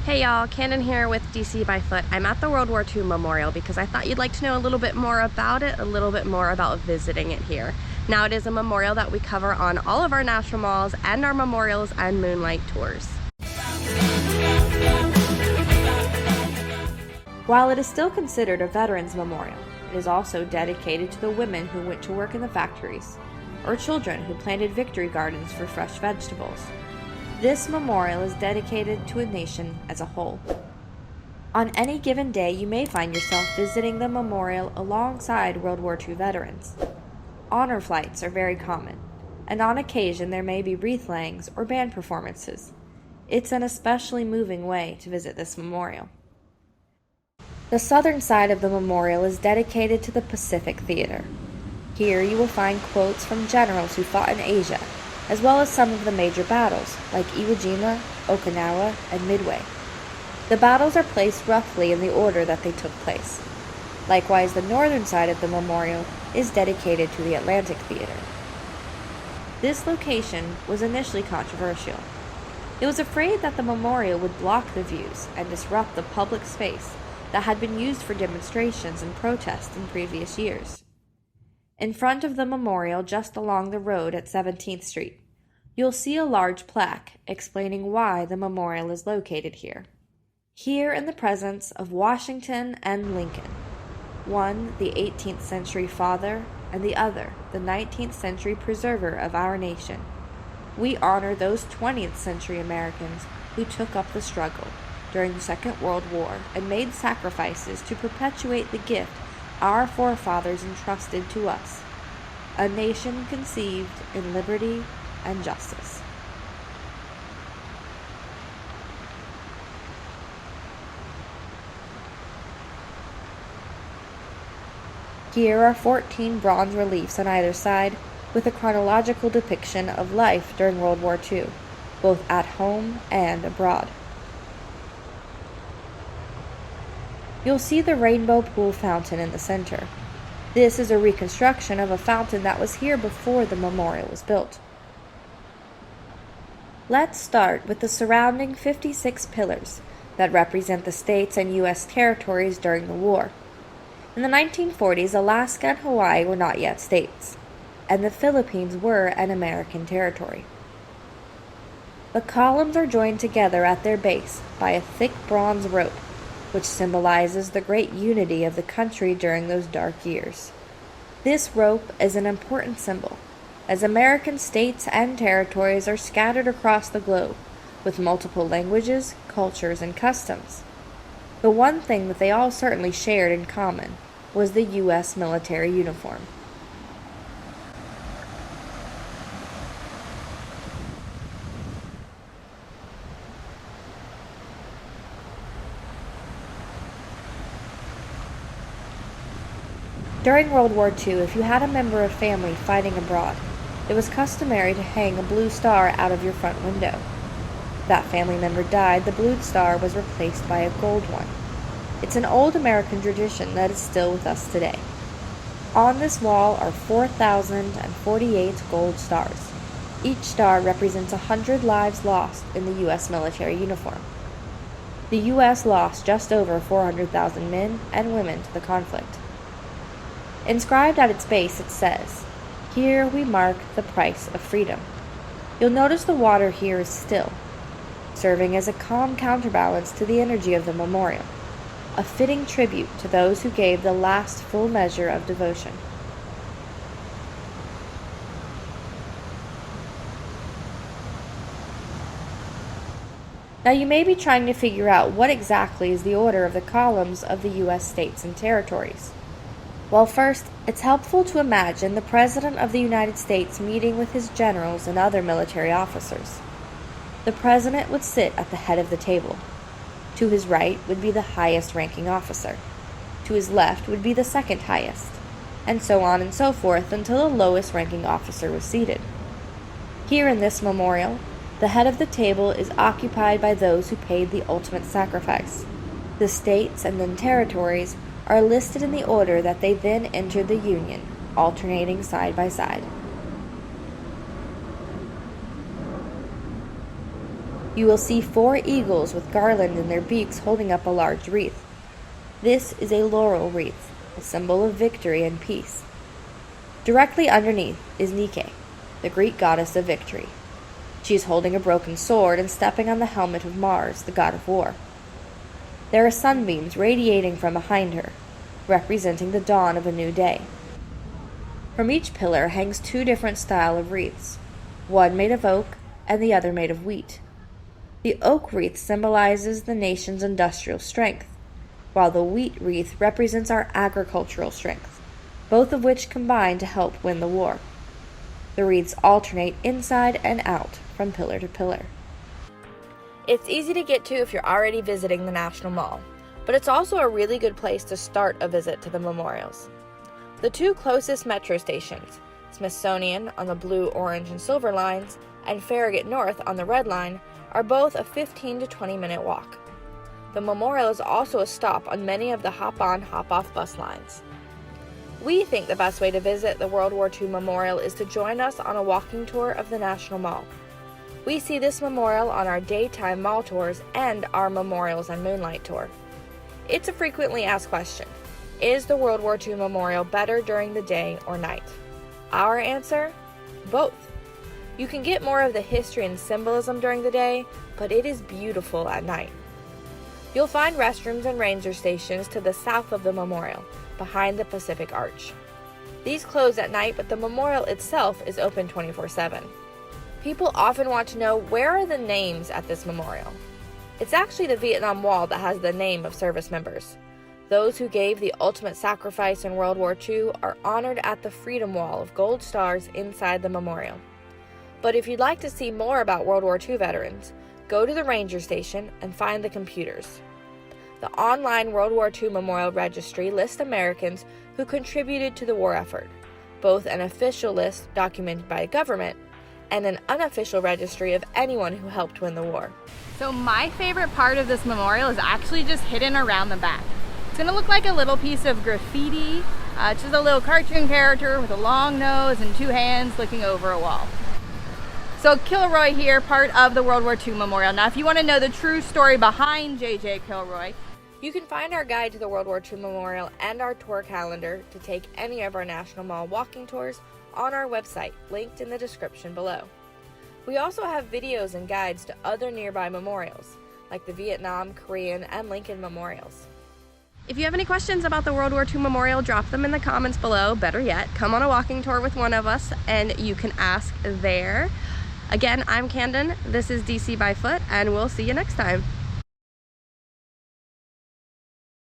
Hey y'all, Cannon here with DC by Foot. I'm at the World War II Memorial because I thought you'd like to know a little bit more about it, a little bit more about visiting it here. Now, it is a memorial that we cover on all of our national malls and our Memorials and Moonlight tours. While it is still considered a veterans memorial, it is also dedicated to the women who went to work in the factories, or children who planted victory gardens for fresh vegetables. This memorial is dedicated to a nation as a whole. On any given day, you may find yourself visiting the memorial alongside World War II veterans. Honor flights are very common, and on occasion there may be wreath layings or band performances. It's an especially moving way to visit this memorial. The southern side of the memorial is dedicated to the Pacific Theater. Here you will find quotes from generals who fought in Asia, as well as some of the major battles, like Iwo Jima, Okinawa, and Midway. The battles are placed roughly in the order that they took place. Likewise, the northern side of the memorial is dedicated to the Atlantic Theater. This location was initially controversial. It was afraid that the memorial would block the views and disrupt the public space that had been used for demonstrations and protests in previous years. In front of the memorial, just along the road at 17th Street, you'll see a large plaque explaining why the memorial is located here. Here in the presence of Washington and Lincoln, one the 18th century father and the other the 19th century preserver of our nation, we honor those 20th century Americans who took up the struggle during the Second World War and made sacrifices to perpetuate the gift our forefathers entrusted to us, a nation conceived in liberty and justice. Here are 14 bronze reliefs on either side, with a chronological depiction of life during World War II, both at home and abroad. You'll see the rainbow pool fountain in the center. This is a reconstruction of a fountain that was here before the memorial was built. Let's start with the surrounding 56 pillars that represent the states and U.S. territories during the war. In the 1940s, Alaska and Hawaii were not yet states, and the Philippines were an American territory. The columns are joined together at their base by a thick bronze rope, which symbolizes the great unity of the country during those dark years. This rope is an important symbol, as American states and territories are scattered across the globe, with multiple languages, cultures, and customs. The one thing that they all certainly shared in common was the U.S. military uniform. During World War II, if you had a member of family fighting abroad, it was customary to hang a blue star out of your front window. If that family member died, the blue star was replaced by a gold one. It's an old American tradition that is still with us today. On this wall are 4,048 gold stars. Each star represents 100 lives lost in the U.S. military uniform. The U.S. lost just over 400,000 men and women to the conflict. Inscribed at its base, it says, "Here we mark the price of freedom." You'll notice the water here is still, serving as a calm counterbalance to the energy of the memorial, a fitting tribute to those who gave the last full measure of devotion. Now you may be trying to figure out what exactly is the order of the columns of the U.S. states and territories. Well, first, it's helpful to imagine the President of the United States meeting with his generals and other military officers. The President would sit at the head of the table. To his right would be the highest ranking officer. To his left would be the second highest, and so on and so forth until the lowest ranking officer was seated. Here in this memorial, the head of the table is occupied by those who paid the ultimate sacrifice. The states and then territories are listed in the order that they then entered the Union, alternating side by side. You will see 4 eagles with garland in their beaks holding up a large wreath. This is a laurel wreath, a symbol of victory and peace. Directly underneath is Nike, the Greek goddess of victory. She is holding a broken sword and stepping on the helmet of Mars, the god of war. There are sunbeams radiating from behind her, representing the dawn of a new day. From each pillar hangs 2 different styles of wreaths, one made of oak and the other made of wheat. The oak wreath symbolizes the nation's industrial strength, while the wheat wreath represents our agricultural strength, both of which combine to help win the war. The wreaths alternate inside and out from pillar to pillar. It's easy to get to if you're already visiting the National Mall, but it's also a really good place to start a visit to the memorials. The 2 closest metro stations, Smithsonian on the blue, orange, and silver lines, and Farragut North on the red line, are both a 15 to 20-minute walk. The memorial is also a stop on many of the hop-on, hop-off bus lines. We think the best way to visit the World War II Memorial is to join us on a walking tour of the National Mall. We see this memorial on our daytime mall tours and our Memorials and Moonlight tour. It's a frequently asked question. Is the World War II Memorial better during the day or night? Our answer? Both. You can get more of the history and symbolism during the day, but it is beautiful at night. You'll find restrooms and ranger stations to the south of the memorial, behind the Pacific Arch. These close at night, but the memorial itself is open 24/7. People often want to know, where are the names at this memorial? It's actually the Vietnam Wall that has the name of service members. Those who gave the ultimate sacrifice in World War II are honored at the Freedom Wall of gold stars inside the memorial. But if you'd like to see more about World War II veterans, go to the ranger station and find the computers. The online World War II Memorial Registry lists Americans who contributed to the war effort, both an official list documented by the government and an unofficial registry of anyone who helped win the war. So my favorite part of this memorial is actually just hidden around the back. It's gonna look like a little piece of graffiti. It's just a little cartoon character with a long nose and 2 hands looking over a wall. So Kilroy here, part of the World War II Memorial. Now if you want to know the true story behind J.J. Kilroy, you can find our guide to the World War II Memorial and our tour calendar to take any of our National Mall walking tours on our website, linked in the description below. We also have videos and guides to other nearby memorials, like the Vietnam, Korean, and Lincoln memorials. If you have any questions about the World War II Memorial, drop them in the comments below. Better yet, come on a walking tour with one of us and you can ask there. Again, I'm Camden, this is DC by Foot, and we'll see you next time.